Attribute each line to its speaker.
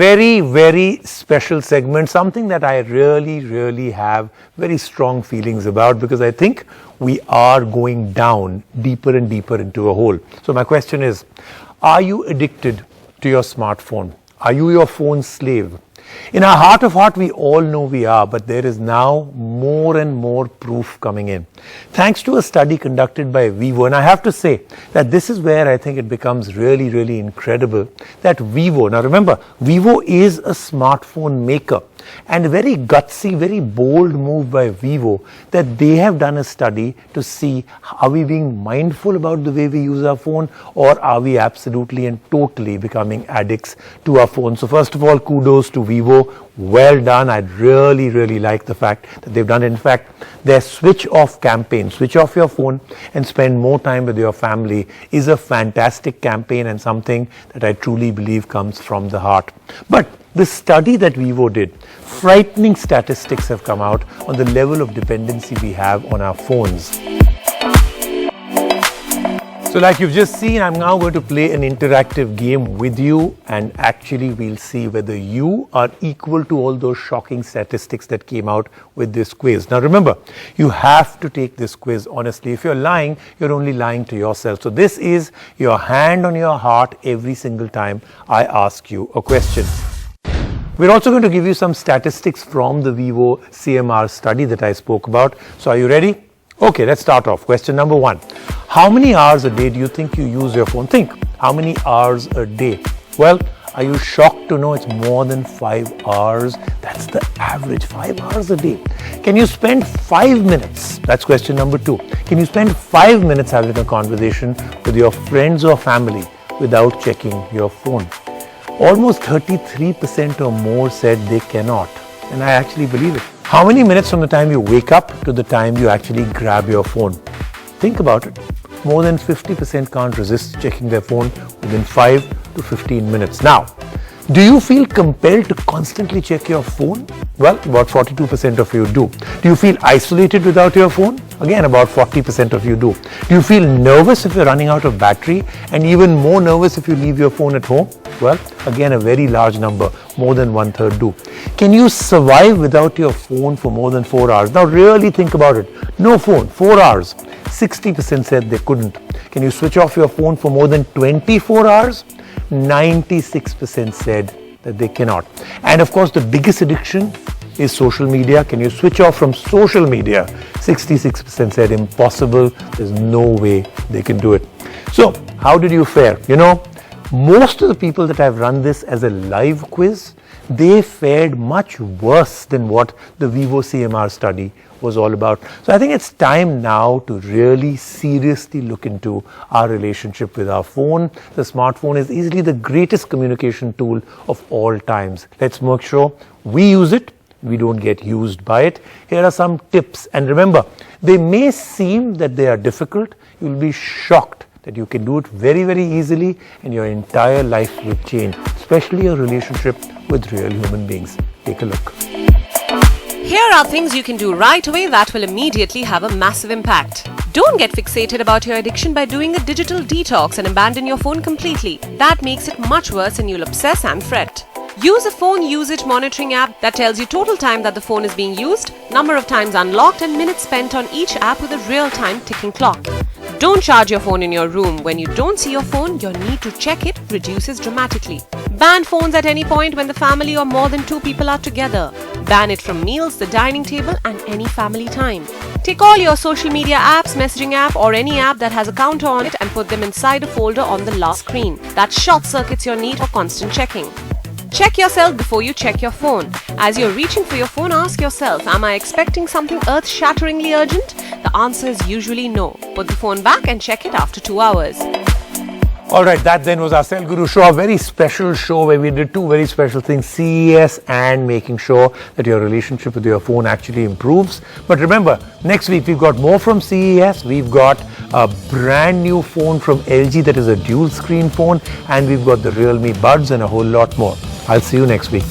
Speaker 1: very special segment, something that I really have very strong feelings about, because I think we are going down deeper and deeper into a hole. So my question is, are you addicted to your smartphone? Are you your phone's slave? In our heart of heart, we all know we are, but there is now more and more proof coming in. Thanks to a study conducted by Vivo, and I have to say that this is where I think it becomes really incredible, that Vivo, now remember, Vivo is a smartphone maker, and a very gutsy, very bold move by Vivo, that they have done a study to see, are we being mindful about the way we use our phone, or are we absolutely and totally becoming addicts to our phone? So first of all, kudos to Vivo. Well done. I really like the fact that they've done it. In fact, their switch off campaign, switch off your phone and spend more time with your family, is a fantastic campaign and something that I truly believe comes from the heart. But the study that Vivo did, frightening statistics have come out on the level of dependency we have on our phones. So like you've just seen, I'm now going to play an interactive game with you, and actually we'll see whether you are equal to all those shocking statistics that came out with this quiz. Now remember, you have to take this quiz honestly. If you're lying, you're only lying to yourself. So this is your hand on your heart every single time I ask you a question. We're also going to give you some statistics from the Vivo CMR study that I spoke about. So are you ready? Okay, let's start off. Question number 1. How many hours a day do you think you use your phone? Think, how many hours a day? Well, are you shocked to know it's more than 5 hours? That's the average, 5 hours a day. Can you spend 5 minutes? That's question number 2. Can you spend 5 minutes having a conversation with your friends or family without checking your phone? Almost 33% or more said they cannot, and I actually believe it. How many minutes from the time you wake up to the time you actually grab your phone? Think about it. More than 50% can't resist checking their phone within 5 to 15 minutes. Now, do you feel compelled to constantly check your phone? Well, about 42% of you do. Do you feel isolated without your phone? Again, about 40% of you do. Do you feel nervous if you're running out of battery, and even more nervous if you leave your phone at home? Well, again, a very large number, more than 1/3 do. Can you survive without your phone for more than 4 hours? Now really think about it. No phone, 4 hours. 60% said they couldn't. Can you switch off your phone for more than 24 hours? 96% said that they cannot. And of course, the biggest addiction is social media. Can you switch off from social media? 66% said impossible. There's no way they can do it. So how did you fare? You know, most of the people that I've run this as a live quiz, they fared much worse than what the Vivo CMR study was all about. So I think it's time now to really seriously look into our relationship with our phone. The smartphone is easily the greatest communication tool of all times. Let's make sure we use it, we don't get used by it. Here are some tips, and remember, they may seem that they are difficult. You'll be shocked that you can do it very easily, and your entire life will change, especially your relationship with real human beings. Take a look.
Speaker 2: Here are things you can do right away that will immediately have a massive impact. Don't get fixated about your addiction by doing a digital detox and abandon your phone completely. That makes it much worse and you'll obsess and fret. Use a phone usage monitoring app that tells you total time that the phone is being used, number of times unlocked, and minutes spent on each app with a real-time ticking clock. Don't charge your phone in your room. When you don't see your phone, your need to check it reduces dramatically. Ban phones at any point when the family or more than 2 people are together. Ban it from meals, the dining table, and any family time. Take all your social media apps, messaging app, or any app that has a counter on it and put them inside a folder on the last screen. That short circuits your need for constant checking. Check yourself before you check your phone. As you're reaching for your phone, ask yourself, am I expecting something earth-shatteringly urgent? The answer is usually no. Put the phone back and check it after 2 hours.
Speaker 1: Alright, that then was our Cell Guru show, a very special show where we did 2 very special things, CES and making sure that your relationship with your phone actually improves. But remember, next week we've got more from CES, we've got a brand new phone from LG that is a dual screen phone, and we've got the Realme Buds and a whole lot more. I'll see you next week.